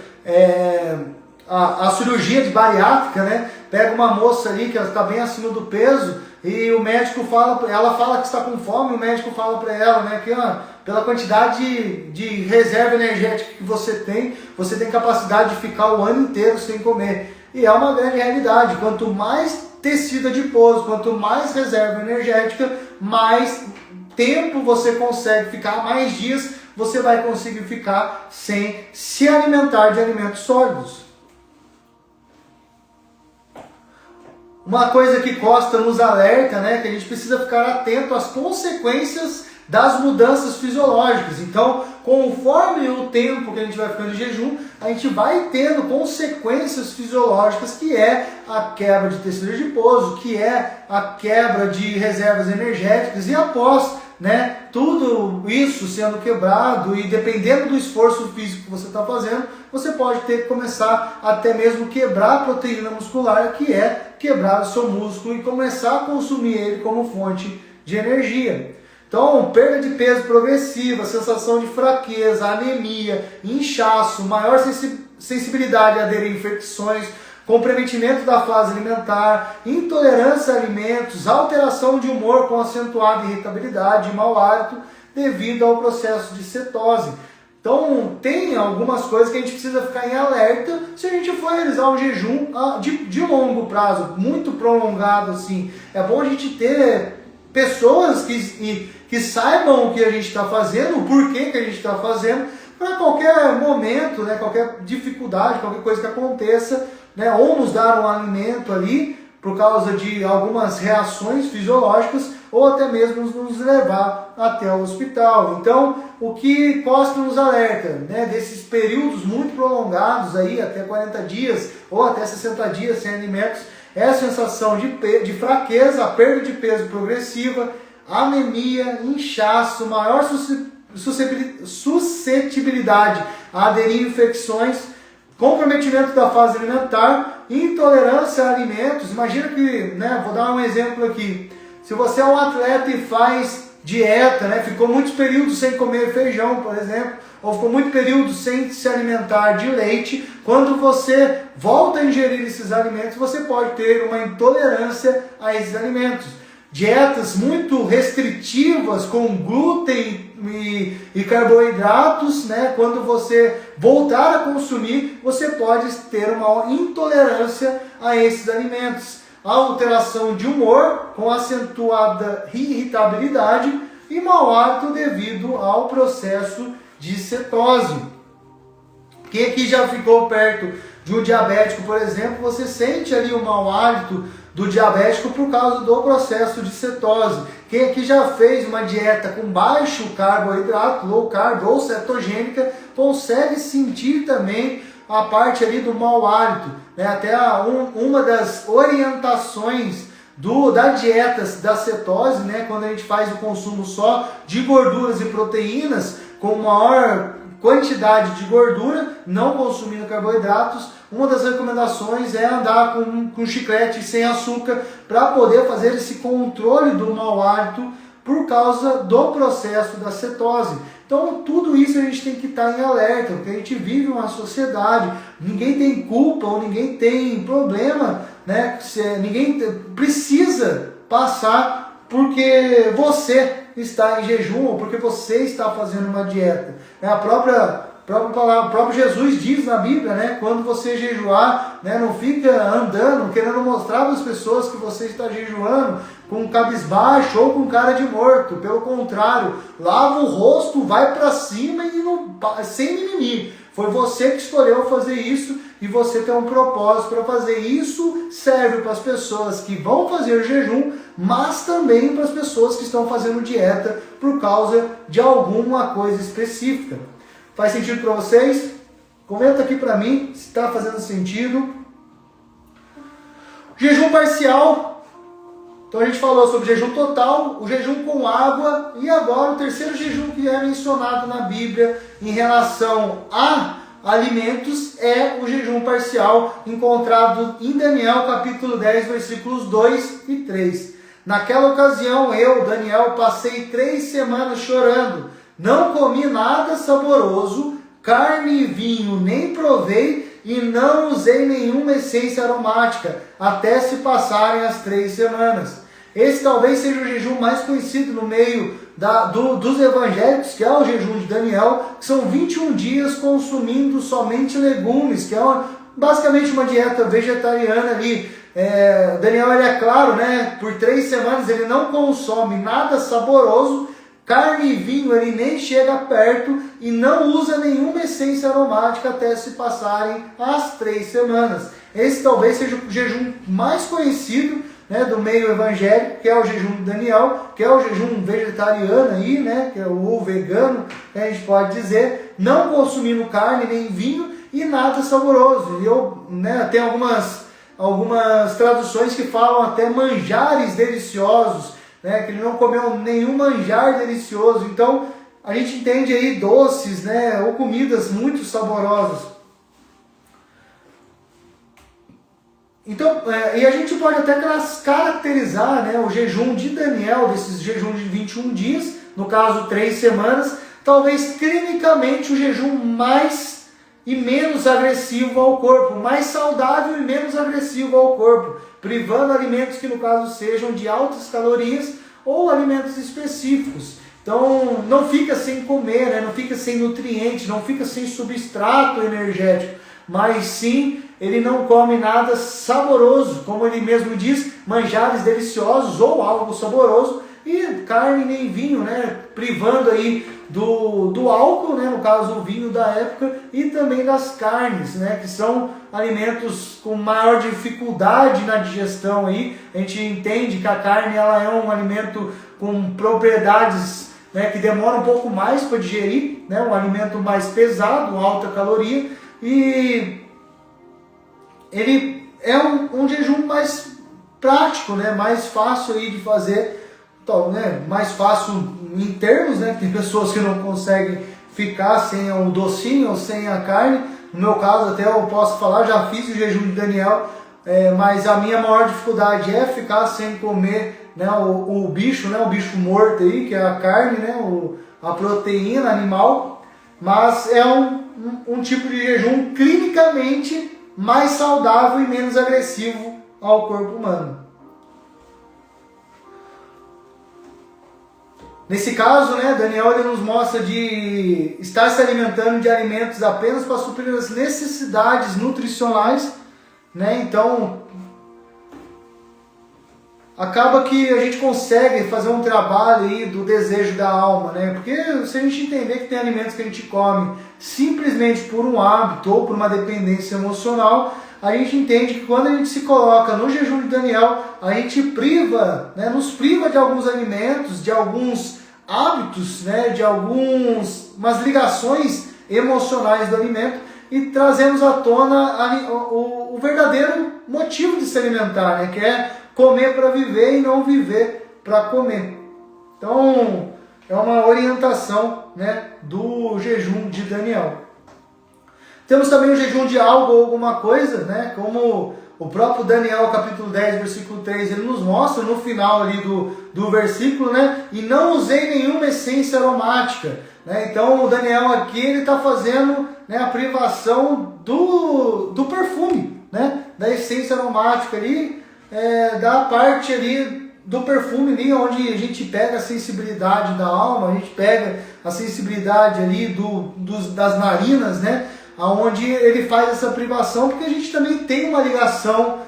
a cirurgia de bariátrica, né? Pega uma moça ali que está bem acima do peso e o médico ela fala que está com fome, o médico fala para ela, né, que pela quantidade de reserva energética que você tem capacidade de ficar o ano inteiro sem comer. E é uma grande realidade. Quanto mais tecido adiposo, quanto mais reserva energética, mais tempo você consegue ficar, mais dias você vai conseguir ficar sem se alimentar de alimentos sólidos. Uma coisa que Costa nos alerta, né, que a gente precisa ficar atento às consequências das mudanças fisiológicas. Então, conforme o tempo que a gente vai ficando em jejum, a gente vai tendo consequências fisiológicas, que é a quebra de tecido adiposo, que é a quebra de reservas energéticas, e após, né, tudo isso sendo quebrado e dependendo do esforço físico que você está fazendo, você pode ter que começar até mesmo quebrar a proteína muscular, que é quebrar o seu músculo e começar a consumir ele como fonte de energia. Então, perda de peso progressiva, sensação de fraqueza, anemia, inchaço, maior sensibilidade a aderir a infecções, comprometimento da fase alimentar, intolerância a alimentos, alteração de humor com acentuada irritabilidade e mau hálito devido ao processo de cetose. Então, tem algumas coisas que a gente precisa ficar em alerta se a gente for realizar um jejum de longo prazo, muito prolongado assim. É bom a gente ter pessoas que saibam o que a gente está fazendo, o porquê que a gente está fazendo, para qualquer momento, né, qualquer dificuldade, qualquer coisa que aconteça, né, ou nos dar um alimento ali por causa de algumas reações fisiológicas, ou até mesmo nos levar até o hospital. Então, o que Costa nos alerta, né, desses períodos muito prolongados, aí, até 40 dias ou até 60 dias sem alimentos, é a sensação de fraqueza, a perda de peso progressiva, anemia, inchaço, maior suscetibilidade a aderir a infecções, comprometimento da fase alimentar, intolerância a alimentos. Imagina que, vou dar um exemplo aqui, se você é um atleta e faz dieta, ficou muitos períodos sem comer feijão, por exemplo, ou ficou muito período sem se alimentar de leite, quando você volta a ingerir esses alimentos, você pode ter uma intolerância a esses alimentos. Dietas muito restritivas com glúten e carboidratos, quando você voltar a consumir, você pode ter uma intolerância a esses alimentos. A alteração de humor com acentuada irritabilidade e mau hálito devido ao processo de cetose. Quem aqui já ficou perto de um diabético, por exemplo, você sente ali o mau hálito do diabético por causa do processo de cetose. Quem aqui já fez uma dieta com baixo carboidrato, low carb ou cetogênica, consegue sentir também a parte ali do mau hálito. Até uma das orientações da dieta da cetose, quando a gente faz o consumo só de gorduras e proteínas, com maior quantidade de gordura, não consumindo carboidratos, uma das recomendações é andar com chiclete sem açúcar para poder fazer esse controle do mau hálito por causa do processo da cetose. Então tudo isso a gente tem que estar em alerta, porque a gente vive uma sociedade, ninguém tem culpa ou ninguém tem problema, ninguém precisa passar porque você está em jejum ou porque você está fazendo uma dieta. A própria palavra, o próprio Jesus diz na Bíblia, quando você jejuar, não fica andando, querendo mostrar para as pessoas que você está jejuando com cabisbaixo ou com cara de morto. Pelo contrário, lava o rosto, vai para cima e sem mimimi. Foi você que escolheu fazer isso e você tem um propósito para fazer isso. Serve para as pessoas que vão fazer jejum, mas também para as pessoas que estão fazendo dieta por causa de alguma coisa específica. Faz sentido para vocês? Comenta aqui para mim se está fazendo sentido. Jejum parcial. Então a gente falou sobre jejum total, o jejum com água e agora o terceiro jejum que é mencionado na Bíblia em relação a alimentos é o jejum parcial, encontrado em Daniel capítulo 10, versículos 2 e 3. Naquela ocasião eu, Daniel, passei 3 semanas chorando, não comi nada saboroso, carne e vinho nem provei e não usei nenhuma essência aromática, até se passarem as 3 semanas. Esse talvez seja o jejum mais conhecido no meio dos evangélicos, que é o jejum de Daniel, que são 21 dias consumindo somente legumes, que é basicamente uma dieta vegetariana ali. Daniel, ele é claro, por 3 semanas ele não consome nada saboroso, carne e vinho ele nem chega perto e não usa nenhuma essência aromática até se passarem as 3 semanas. Esse talvez seja o jejum mais conhecido do meio evangélico, que é o jejum de Daniel, que é o jejum vegetariano aí, que é o vegano, a gente pode dizer, não consumindo carne nem vinho e nada saboroso. E eu tem algumas traduções que falam até manjares deliciosos, que ele não comeu nenhum manjar delicioso. Então a gente entende aí doces, ou comidas muito saborosas. Então, e a gente pode até caracterizar o jejum de Daniel, desses jejuns de 21 dias, no caso 3 semanas, talvez clinicamente o jejum mais e menos agressivo ao corpo, mais saudável e menos agressivo ao corpo, privando alimentos que no caso sejam de altas calorias ou alimentos específicos. Então não fica sem comer, não fica sem nutriente, não fica sem substrato energético, mas sim ele não come nada saboroso, como ele mesmo diz, manjares deliciosos ou algo saboroso, e carne nem vinho, privando aí do álcool, no caso o vinho da época, e também das carnes, que são alimentos com maior dificuldade na digestão aí. A gente entende que a carne ela é um alimento com propriedades que demora um pouco mais para digerir, um alimento mais pesado, alta caloria, e ele é um jejum mais prático, mais fácil aí de fazer, então, né, mais fácil em termos, né? Tem pessoas que não conseguem ficar sem o docinho ou sem a carne. No meu caso, até eu posso falar, já fiz o jejum de Daniel, mas a minha maior dificuldade é ficar sem comer, né, o bicho, né, o bicho morto aí, que é a carne, né, a proteína animal. Mas é um tipo de jejum clinicamente mais saudável e menos agressivo ao corpo humano. Nesse caso, né, Daniel ele nos mostra de estar se alimentando de alimentos apenas para suprir as necessidades nutricionais, né? Então, acaba que a gente consegue fazer um trabalho aí do desejo da alma, né? Porque se a gente entender que tem alimentos que a gente come simplesmente por um hábito ou por uma dependência emocional, a gente entende que quando a gente se coloca no jejum de Daniel, a gente priva, né, nos priva de alguns alimentos, de alguns hábitos, né, de umas ligações emocionais do alimento e trazemos à tona o verdadeiro motivo de se alimentar, né, que é comer para viver e não viver para comer. Então, é uma orientação, né, do jejum de Daniel. Temos também o jejum de algo ou alguma coisa, né, como o próprio Daniel, capítulo 10, versículo 3, ele nos mostra no final ali do versículo, né, e não usei nenhuma essência aromática. Né? Então, o Daniel aqui, ele está fazendo, né, a privação do perfume, né, da essência aromática ali, da parte ali do perfume ali, onde a gente pega a sensibilidade da alma, a gente pega a sensibilidade ali das narinas, né, onde ele faz essa privação, porque a gente também tem uma ligação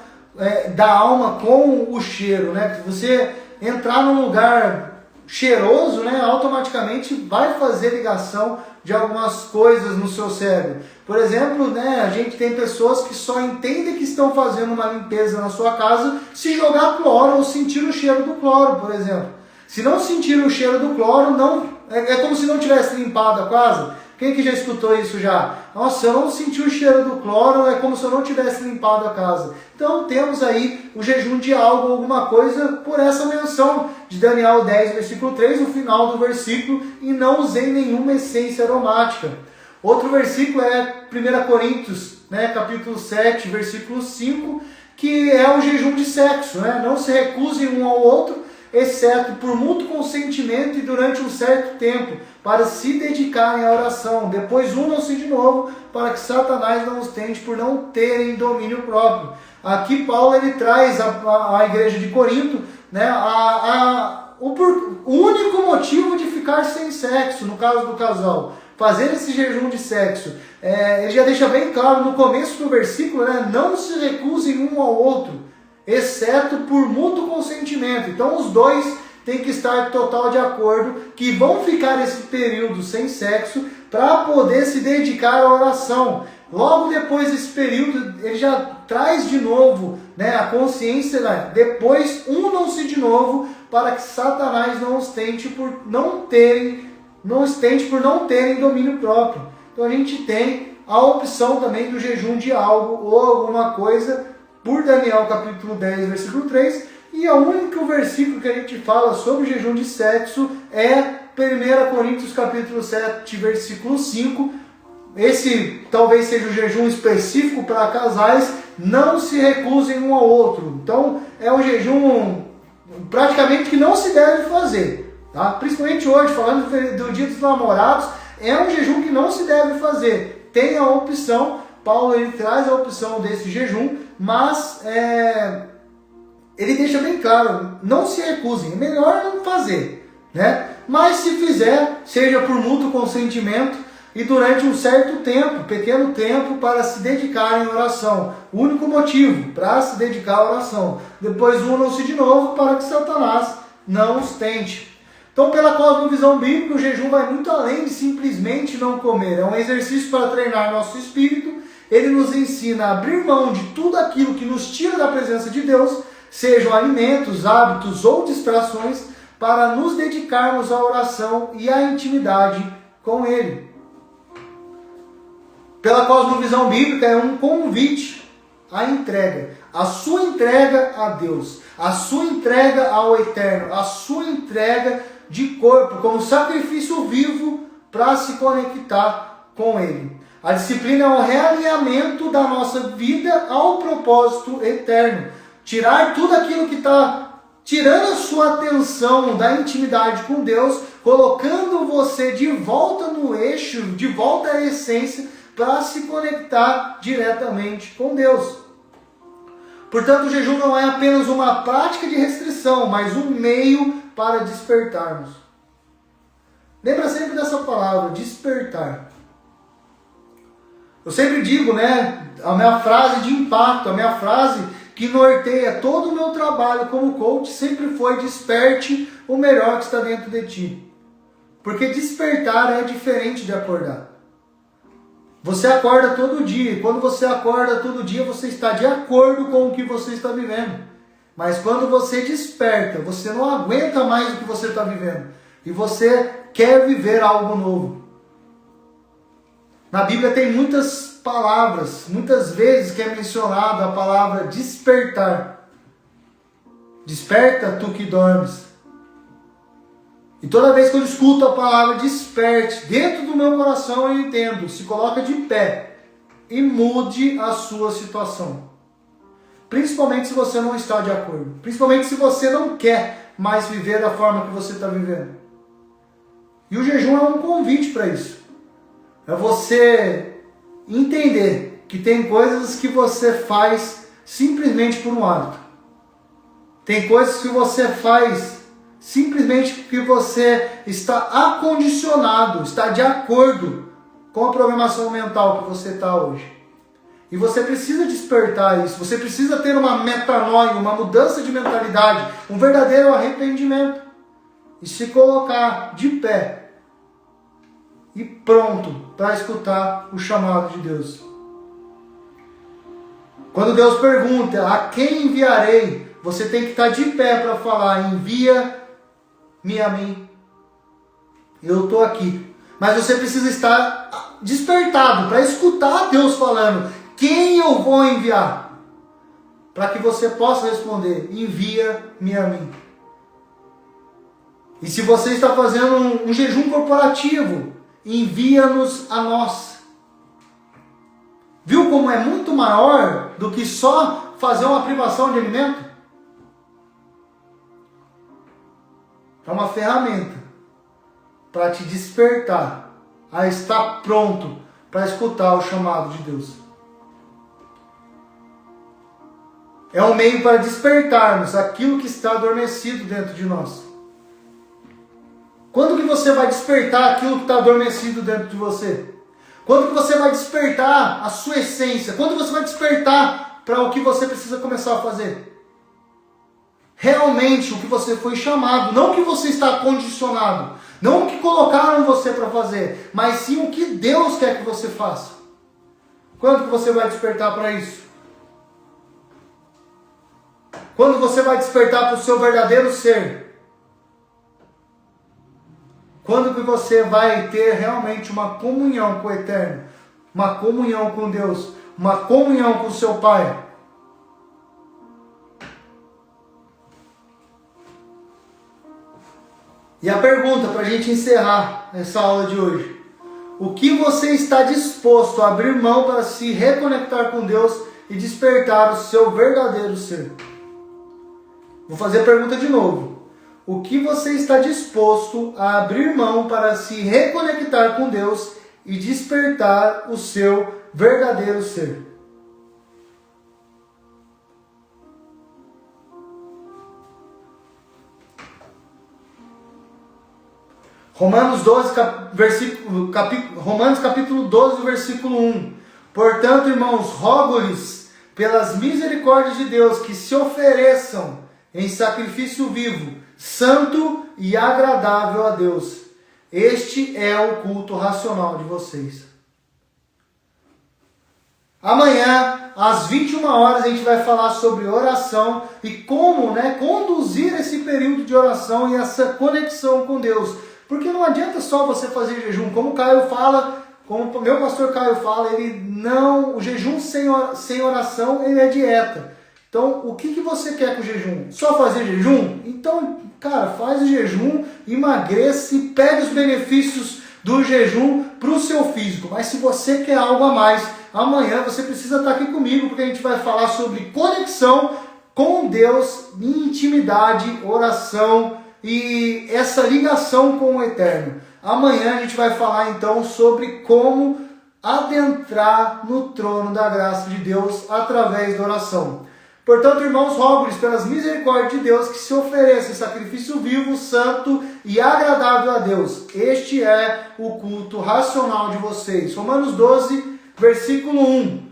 da alma com o cheiro, né? Se você entrar num lugar cheiroso, né, automaticamente vai fazer ligação de algumas coisas no seu cérebro. Por exemplo, né, a gente tem pessoas que só entendem que estão fazendo uma limpeza na sua casa se jogar cloro ou sentir o cheiro do cloro, por exemplo. Se não sentir o cheiro do cloro, não, é como se não tivesse limpado a casa. Quem que já escutou isso já? Nossa, eu não senti o cheiro do cloro, é como se eu não tivesse limpado a casa. Então temos aí o jejum de algo, alguma coisa, por essa menção de Daniel 10, versículo 3, no final do versículo, e não usei nenhuma essência aromática. Outro versículo é 1 Coríntios, né, capítulo 7, versículo 5, que é o jejum de sexo, né? Não se recusem um ao outro, exceto por mútuo consentimento e durante um certo tempo, para se dedicarem à oração. Depois unam-se de novo, para que Satanás não os tente por não terem domínio próprio. Aqui Paulo ele traz a igreja de Corinto, né, o único motivo de ficar sem sexo, no caso do casal, fazer esse jejum de sexo. Ele já deixa bem claro no começo do versículo, né, não se recusem um ao outro, exceto por mútuo consentimento. Então os dois têm que estar total de acordo que vão ficar esse período sem sexo para poder se dedicar à oração. Logo depois desse período, ele já traz de novo, né, a consciência, né? Depois unam-se de novo para que Satanás não os tente por não terem domínio próprio. Então a gente tem a opção também do jejum de algo ou alguma coisa, por Daniel capítulo 10, versículo 3, e o único versículo que a gente fala sobre o jejum de sexo é 1 Coríntios capítulo 7, versículo 5. Esse talvez seja o jejum específico para casais, não se recusem um ao outro. Então é um jejum praticamente que não se deve fazer, tá? Principalmente hoje, falando do dia dos namorados, é um jejum que não se deve fazer. Tem a opção, Paulo ele traz a opção desse jejum, mas ele deixa bem claro, não se recusem, é melhor não fazer, né? Mas se fizer, seja por mútuo consentimento e durante um certo tempo, pequeno tempo, para se dedicarem à oração. O único motivo, para se dedicar à oração. Depois unam-se de novo para que Satanás não os tente. Então, pela cosmovisão bíblica, o jejum vai muito além de simplesmente não comer. É um exercício para treinar nosso espírito. Ele nos ensina a abrir mão de tudo aquilo que nos tira da presença de Deus, sejam alimentos, hábitos ou distrações, para nos dedicarmos à oração e à intimidade com Ele. Pela cosmovisão bíblica, é um convite à entrega, a sua entrega a Deus. a sua entrega ao Eterno, a sua entrega de corpo como sacrifício vivo para se conectar com Ele. A disciplina é o realinhamento da nossa vida ao propósito eterno. Tirar tudo aquilo que está tirando a sua atenção da intimidade com Deus, colocando você de volta no eixo, de volta à essência, para se conectar diretamente com Deus. Portanto, o jejum não é apenas uma prática de restrição, mas um meio para despertarmos. Lembra sempre dessa palavra, despertar. Eu sempre digo, né, a minha frase de impacto, a minha frase que norteia todo o meu trabalho como coach sempre foi: desperte o melhor que está dentro de ti. Porque despertar é diferente de acordar. Você acorda todo dia, e quando você acorda todo dia, você está de acordo com o que você está vivendo. Mas quando você desperta, você não aguenta mais o que você está vivendo. E você quer viver algo novo. Na Bíblia tem muitas palavras, muitas vezes que é mencionada a palavra despertar. Desperta, tu que dormes. E toda vez que eu escuto a palavra desperte, dentro do meu coração eu entendo: se coloca de pé e mude a sua situação. Principalmente se você não está de acordo. Principalmente se você não quer mais viver da forma que você está vivendo. E o jejum é um convite para isso. É você entender que tem coisas que você faz simplesmente por um hábito. Tem coisas que você faz simplesmente porque você está acondicionado, está de acordo com a programação mental que você está hoje. E você precisa despertar isso, você precisa ter uma metanoia, uma mudança de mentalidade, um verdadeiro arrependimento. E se colocar de pé e pronto para escutar o chamado de Deus. Quando Deus pergunta: a quem enviarei? Você tem que estar de pé para falar: envia-me a mim. Eu estou aqui. Mas você precisa estar despertado para escutar Deus falando: quem eu vou enviar? Para que você possa responder: envia-me a mim. E se você está fazendo um jejum corporativo, envia-nos a nós. Viu como é muito maior do que só fazer uma privação de alimento? É uma ferramenta para te despertar a estar pronto para escutar o chamado de Deus. É um meio para despertarmos aquilo que está adormecido dentro de nós. Quando que você vai despertar aquilo que está adormecido dentro de você? Quando que você vai despertar a sua essência? Quando você vai despertar para o que você precisa começar a fazer? Realmente o que você foi chamado, não o que você está condicionado, não o que colocaram você para fazer, mas sim o que Deus quer que você faça. Quando que você vai despertar para isso? Quando você vai despertar para o seu verdadeiro ser? Quando que você vai ter realmente uma comunhão com o Eterno, uma comunhão com Deus, uma comunhão com o seu Pai? E a pergunta para a gente encerrar essa aula de hoje: o que você está disposto a abrir mão para se reconectar com Deus e despertar o seu verdadeiro ser? Vou fazer a pergunta de novo. O que você está disposto a abrir mão para se reconectar com Deus e despertar o seu verdadeiro ser? Romanos capítulo 12, versículo 1. Portanto, irmãos, rogo-lhes pelas misericórdias de Deus que se ofereçam em sacrifício vivo, santo e agradável a Deus. Este é o culto racional de vocês. Amanhã, às 21 horas, a gente vai falar sobre oração e como conduzir esse período de oração e essa conexão com Deus. Porque não adianta só você fazer jejum. Como o Caio fala, como o meu pastor Caio fala, o jejum sem oração, ele é dieta. Então, o que você quer com o jejum? Só fazer jejum? Então, cara, faz o jejum, emagreça e pega os benefícios do jejum para o seu físico. Mas se você quer algo a mais, amanhã você precisa estar aqui comigo, porque a gente vai falar sobre conexão com Deus, intimidade, oração e essa ligação com o Eterno. Amanhã a gente vai falar então sobre como adentrar no trono da graça de Deus através da oração. Portanto, irmãos, rogo-lhes pelas misericórdias de Deus que se ofereça em sacrifício vivo, santo e agradável a Deus. Este é o culto racional de vocês. Romanos 12, versículo 1.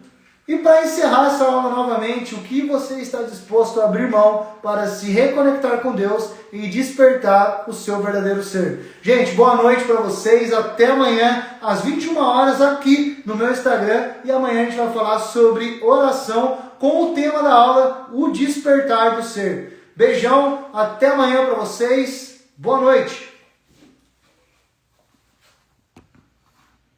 E para encerrar essa aula novamente, o que você está disposto a abrir mão para se reconectar com Deus e despertar o seu verdadeiro ser? Gente, boa noite para vocês. Até amanhã, às 21 horas, aqui no meu Instagram. E amanhã a gente vai falar sobre oração com o tema da aula, o despertar do ser. Beijão, até amanhã para vocês. Boa noite.